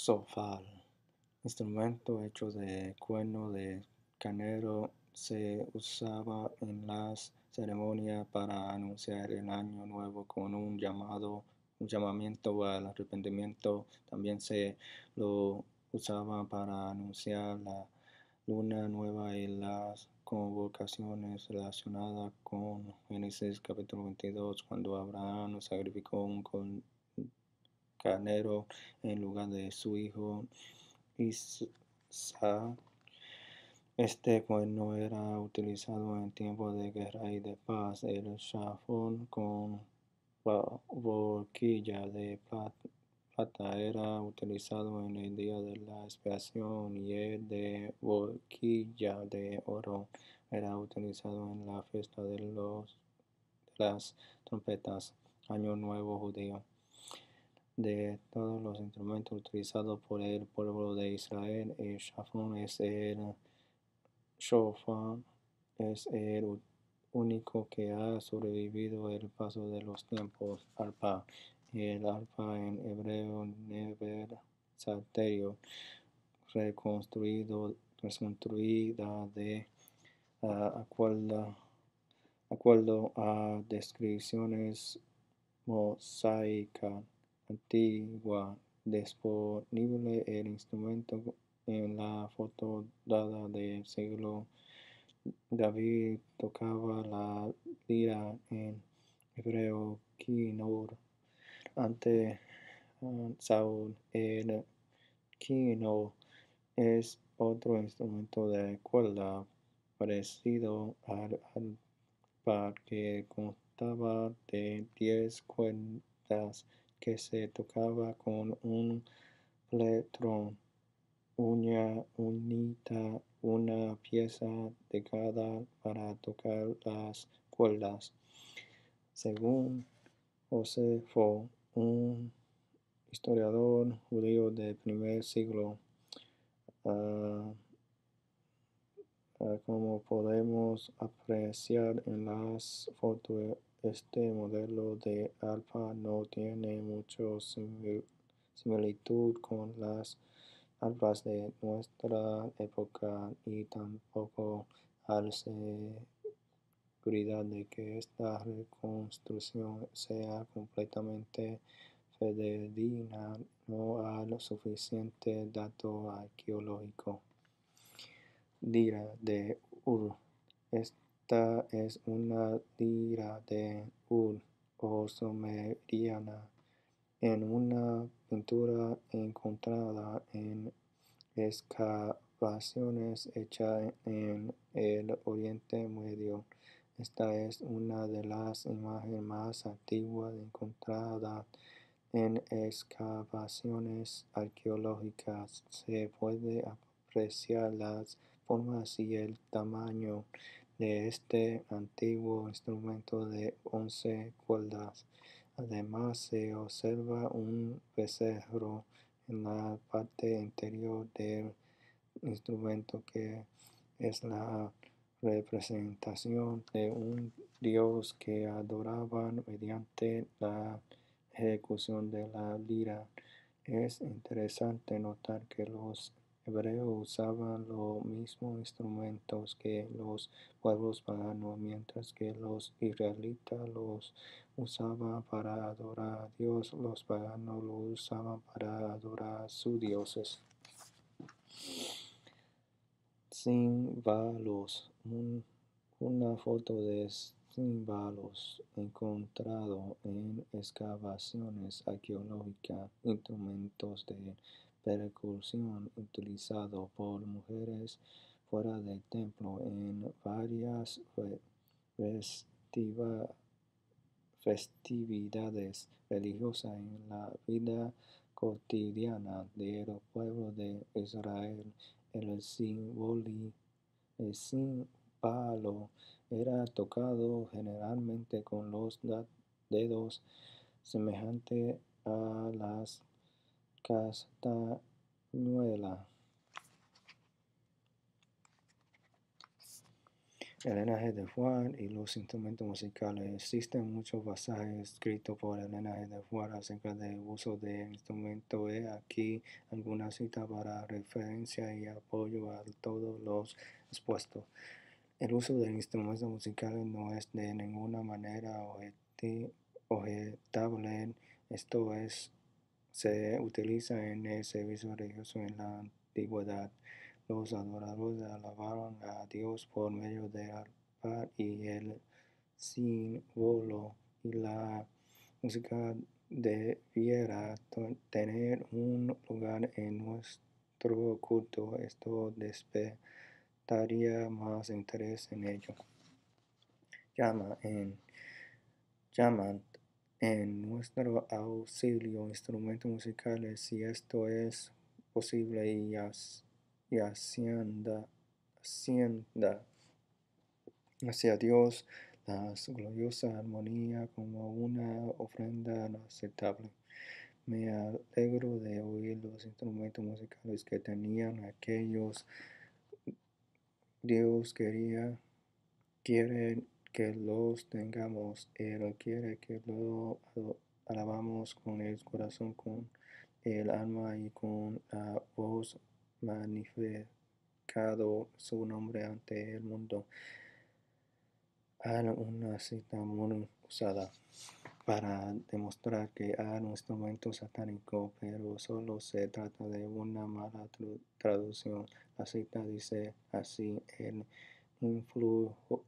Zofal, instrumento hecho de cuerno de carnero, se usaba en las ceremonias para anunciar el año nuevo con un llamamiento al arrepentimiento. También se lo usaba para anunciar la luna nueva y las convocaciones relacionadas con Génesis capítulo 22, cuando Abraham sacrificó un carnero en lugar de su hijo Isaac. Este cuerno era utilizado en tiempos de guerra y de paz. El chafón con boquilla de plata era utilizado en el día de la expiación, y el de boquilla de oro era utilizado en la fiesta de las trompetas, Año Nuevo Judío. De todos los instrumentos utilizados por el pueblo de Israel, el shofar es el único que ha sobrevivido el paso de los tiempos. Arpa, el arpa en hebreo never salterio, reconstruida de acuerdo a descripciones mosaica antigua. Disponible el instrumento en la foto dada del siglo. David tocaba la lira en hebreo kinor. Ante Saúl, el kinor es otro instrumento de cuerda parecido al arpa, que constaba de 10 cuerdas que se tocaba con un plectrón, una pieza de cada para tocar las cuerdas. Según Josefo, un historiador judío del primer siglo, como podemos apreciar en las fotos, este modelo de arpa no tiene mucha similitud con las arpas de nuestra época, y tampoco hay seguridad de que esta reconstrucción sea completamente fidedigna. No hay suficiente dato arqueológico. Lira de Ur. Esta es una lira de Ur o sumeriana, en una pintura encontrada en excavaciones hechas en el Oriente Medio. Esta es una de las imágenes más antiguas encontradas en excavaciones arqueológicas. Se puede apreciar las formas y el tamaño de este antiguo instrumento de 11 cuerdas. Además, se observa un becerro en la parte interior del instrumento, que es la representación de un dios que adoraban mediante la ejecución de la lira. Es interesante notar que los hebreos usaban los mismos instrumentos que los pueblos paganos, mientras que los israelitas los usaban para adorar a Dios. Los paganos lo usaban para adorar a sus dioses. Címbalos. Una foto de címbalos encontrado en excavaciones arqueológicas, instrumentos de percusión utilizados por mujeres fuera del templo en varias festividades religiosas en la vida cotidiana del pueblo de Israel. El címbalo era tocado generalmente con los dedos, semejante a las castañuelas. Elena G. de Fuad y los instrumentos musicales. Existen muchos pasajes escritos por Elena G. de Fuad acerca del uso de instrumentos. He aquí alguna cita para referencia y apoyo a todos los expuestos. El uso de instrumentos musicales no es de ninguna manera objetable. Esto es, se utiliza en el servicio religioso en la antigüedad. Los adoradores alababan a Dios por medio del arpa y el címbalo, y la música debiera tener un lugar en nuestro culto. Esto despertaría más interés en ello. Llaman en nuestro auxilio instrumentos musicales si esto es posible y ascienda hacia Dios la gloriosa armonía como una ofrenda aceptable. Me alegro de oír los instrumentos musicales que tenían aquellos. Dios quiere que los tengamos. Él quiere que lo alabamos con el corazón, con el alma y con la voz, magnificado su nombre ante el mundo. Hay una cita muy usada para demostrar que hay un instrumento satánico, pero solo se trata de una mala traducción. La cita dice así: el influjo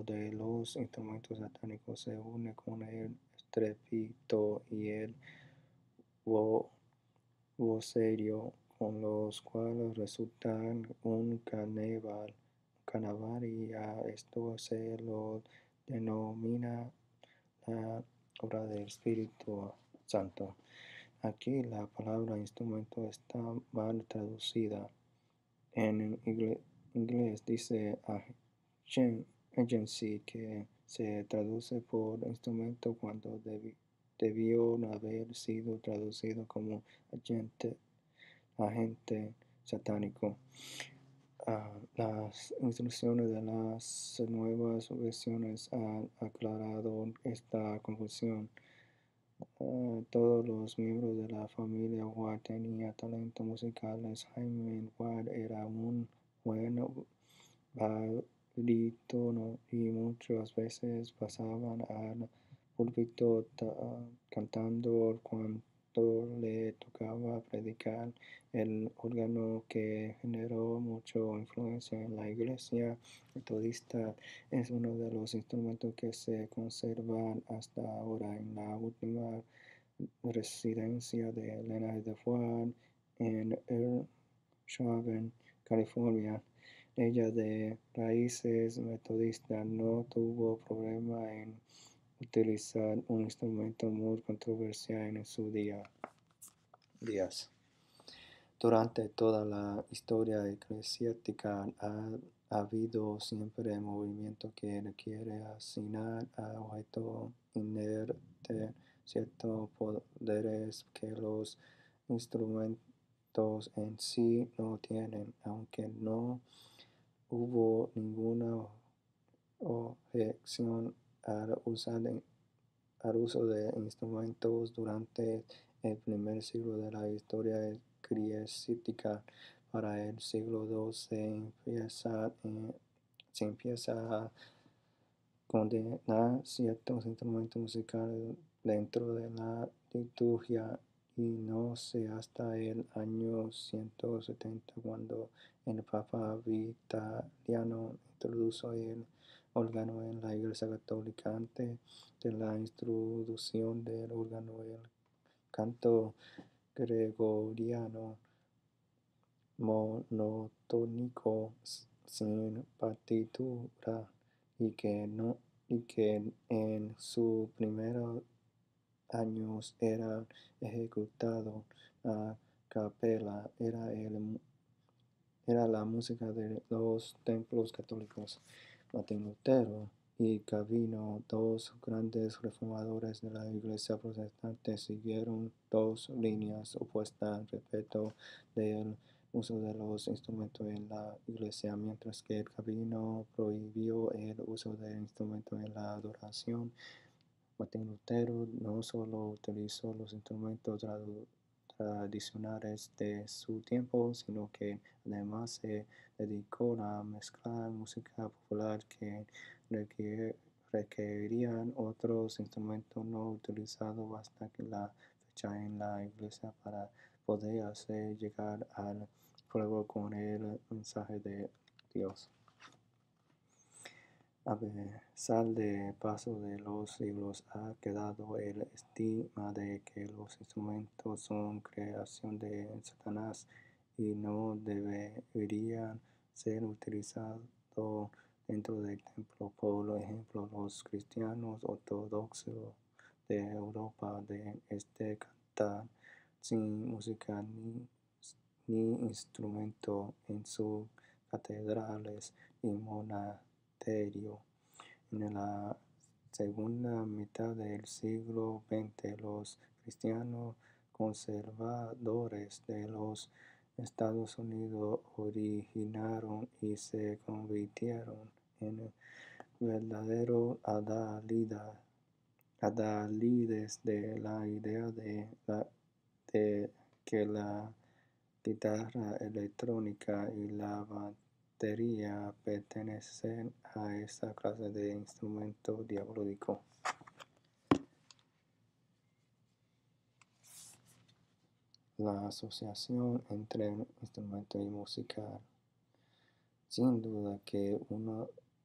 de los instrumentos satánicos se une con el estrépito y el vocerío, con los cuales resulta un carnaval, y a esto se lo denomina la obra del Espíritu Santo. Aquí la palabra instrumento está mal traducida. En inglés dice agency, que se traduce por instrumento cuando debió haber sido traducido como agente satánico. Las instrucciones de las nuevas versiones han aclarado esta confusión. Todos los miembros de la familia Ward tenían talentos musicales. Jaime Ward era un buen barítono y muchas veces pasaban al púlpito cantando cuando le tocaba predicar. El órgano, que generó mucha influencia en la iglesia metodista, es uno de los instrumentos que se conservan hasta ahora en la última residencia de Elena de Fuad en Earl Shaven, California. Ella, de raíces metodistas, no tuvo problema en utilizar un instrumento muy controversial en sus días. Durante toda la historia eclesiástica ha habido siempre movimiento que quiere asignar a objetos inertes ciertos poderes que los instrumentos en sí no tienen, aunque no hubo ninguna objeción al uso de instrumentos durante el primer siglo de la historia eclesiástica. Para el siglo II se empieza a condenar ciertos instrumentos musicales dentro de la liturgia, y no sé hasta el año 170 cuando el Papa Vitaliano introdujo el órgano en la Iglesia Católica. Antes de la introducción del órgano, el canto gregoriano monotónico sin partitura, y que en sus primeros años era ejecutado a capella, era la música de los templos católicos. Martín Lutero y Calvino, dos grandes reformadores de la Iglesia protestante, siguieron dos líneas opuestas respecto del uso de los instrumentos en la iglesia, mientras que el rabino prohibió el uso de instrumentos en la adoración. Martín Lutero no solo utilizó los instrumentos tradicionales de su tiempo, sino que además se dedicó a mezclar música popular que requerían otros instrumentos no utilizados hasta que la fecha en la iglesia para poder hacer llegar al pueblo con el mensaje de Dios. A pesar del paso de los siglos, ha quedado el estigma de que los instrumentos son creación de Satanás y no deberían ser utilizados dentro del templo. Por ejemplo, los cristianos ortodoxos de Europa de este cantar sin música ni instrumento en sus catedrales y monasterios. En la segunda mitad del siglo XX, los cristianos conservadores de los Estados Unidos originaron y se convirtieron en verdaderos adalides de la idea de que la guitarra electrónica y la batería pertenecen a esta clase de instrumento diabólico. La asociación entre instrumento y música, sin duda que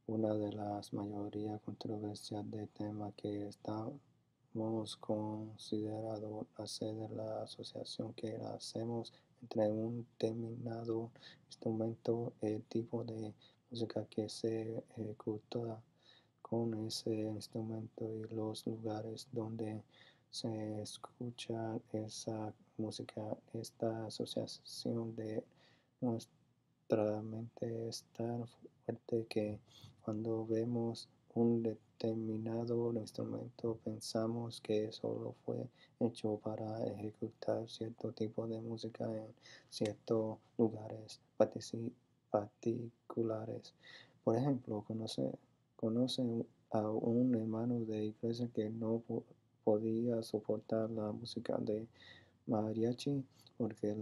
una de las mayorías controversias de tema que estamos considerando hacer de la asociación que hacemos entre un determinado instrumento, el tipo de música que se ejecuta con ese instrumento y los lugares donde se escucha esa música. Esta asociación de nuestra mente es tan fuerte que cuando vemos un determinado instrumento pensamos que solo fue hecho para ejecutar cierto tipo de música en ciertos lugares particulares. Por ejemplo, conoce a un hermano de iglesia que no podía soportar la música de mariachi porque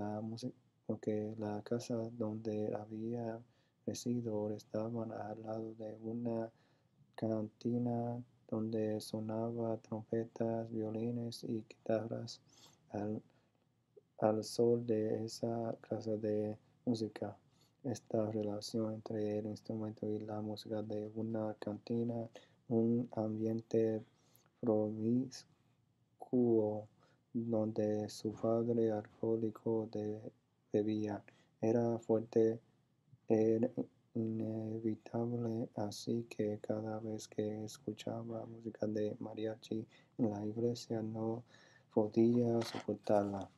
la casa donde había crecido estaba al lado de una cantina donde sonaba trompetas, violines y guitarras. Al sol de esa clase de música, esta relación entre el instrumento y la música de una cantina, un ambiente promiscuo donde su padre alcohólico bebía, era fuerte, era inevitable, así que cada vez que escuchaba música de mariachi en la iglesia no podía soportarla.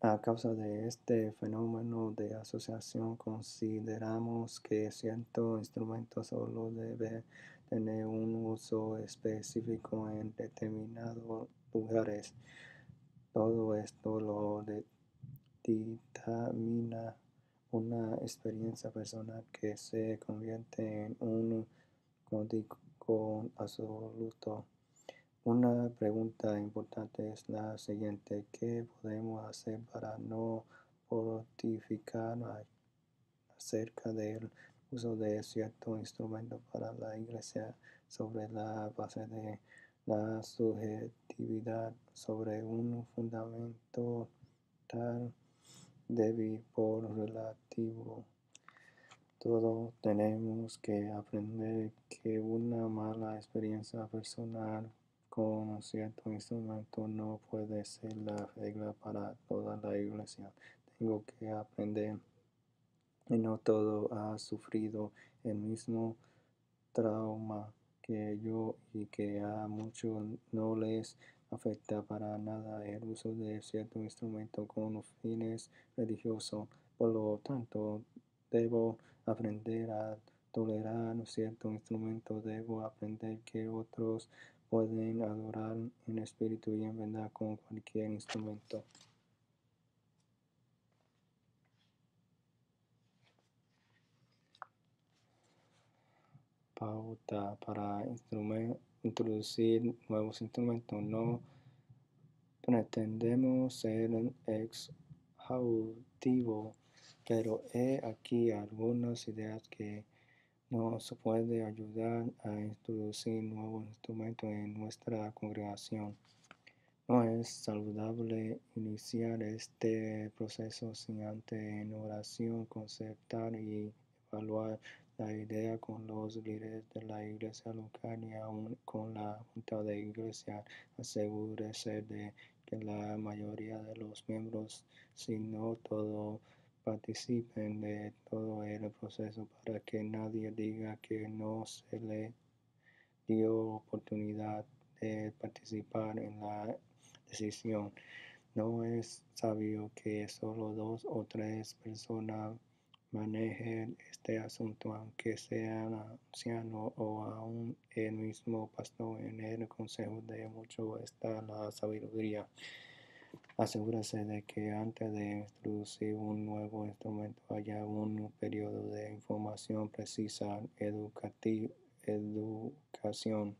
A causa de este fenómeno de asociación, consideramos que cierto instrumento solo debe tener un uso específico en determinados lugares. Todo esto lo dictamina una experiencia personal que se convierte en un código absoluto. Una pregunta importante es la siguiente: ¿qué podemos hacer para no fortificar acerca del uso de cierto instrumento para la iglesia sobre la base de la subjetividad, sobre un fundamento tan débil por relativo? Todos tenemos que aprender que una mala experiencia personal con cierto instrumento no puede ser la regla para toda la iglesia. Tengo que aprender que no todo ha sufrido el mismo trauma que yo y que a muchos no les afecta para nada el uso de cierto instrumento con fines religiosos. Por lo tanto, debo aprender a tolerar cierto instrumento, debo aprender que otros pueden adorar en espíritu y en verdad con cualquier instrumento. pauta para introducir nuevos instrumentos. No pretendemos ser exhaustivo, pero he aquí algunas ideas que nos pueden ayudar a introducir nuevos instrumentos en nuestra congregación. No es saludable iniciar este proceso sin antes en oración concertar y evaluar la idea con los líderes de la iglesia local y aún con la junta de iglesia. Asegúrese de que la mayoría de los miembros, si no todos, participen de todo el proceso para que nadie diga que no se le dio oportunidad de participar en la decisión. No es sabio que solo 2 o 3 personas manejen este asunto, aunque sean ancianos o aún el mismo pastor. En el consejo de muchos está la sabiduría. Asegúrese de que antes de introducir un nuevo instrumento haya un periodo de información precisa, educación.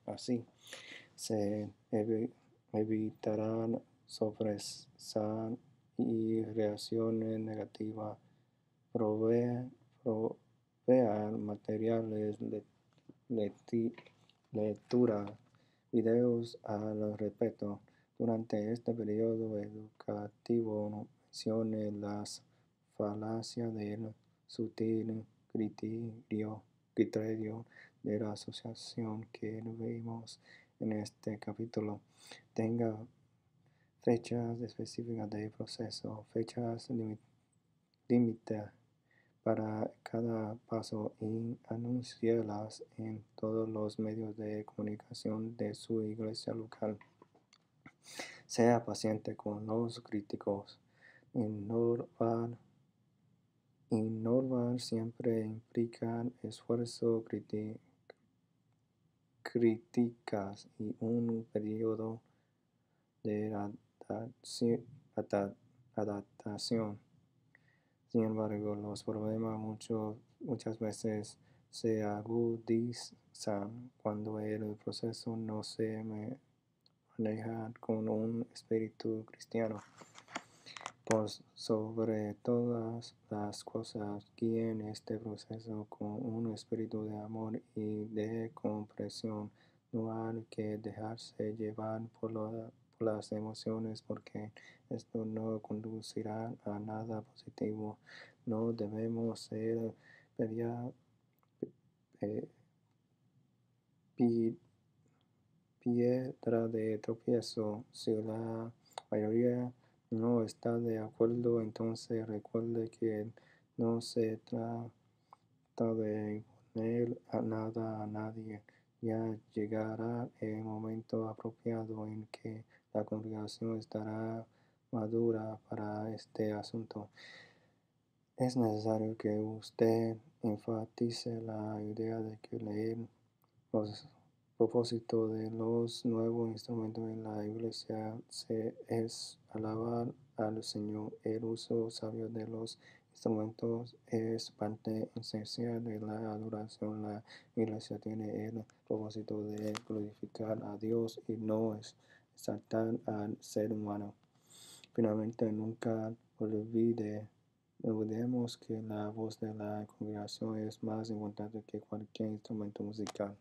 Así se evitarán sorpresas y reacciones negativas. Proveer materiales, lectura, videos al respecto. Durante este periodo educativo, mencione las falacias del sutil criterio de la asociación que vimos en este capítulo. Tenga fechas específicas de proceso, fechas límite para cada paso y anúncielas en todos los medios de comunicación de su iglesia local. Sea paciente con los críticos. Innovar siempre implica esfuerzo, críticas y un periodo de adaptación. Sin embargo, los problemas muchas veces se agudizan cuando el proceso no se maneja con un espíritu cristiano. Por sobre todas las cosas, guíen este proceso con un espíritu de amor y de comprensión. No hay que dejarse llevar por las emociones, porque esto no conducirá a nada positivo. No debemos ser piedra de tropiezo. Si la mayoría no está de acuerdo, entonces recuerde que no se trata de imponer nada a nadie. Ya llegará el momento apropiado en que la congregación estará madura para este asunto. Es necesario que usted enfatice la idea de que leer los propósitos de los nuevos instrumentos en la iglesia es alabar al Señor. El uso sabio de los instrumentos es parte esencial de la adoración. La iglesia tiene el propósito de glorificar a Dios y no exaltar al ser humano. Finalmente, nunca olvidemos que la voz de la congregación es más importante que cualquier instrumento musical.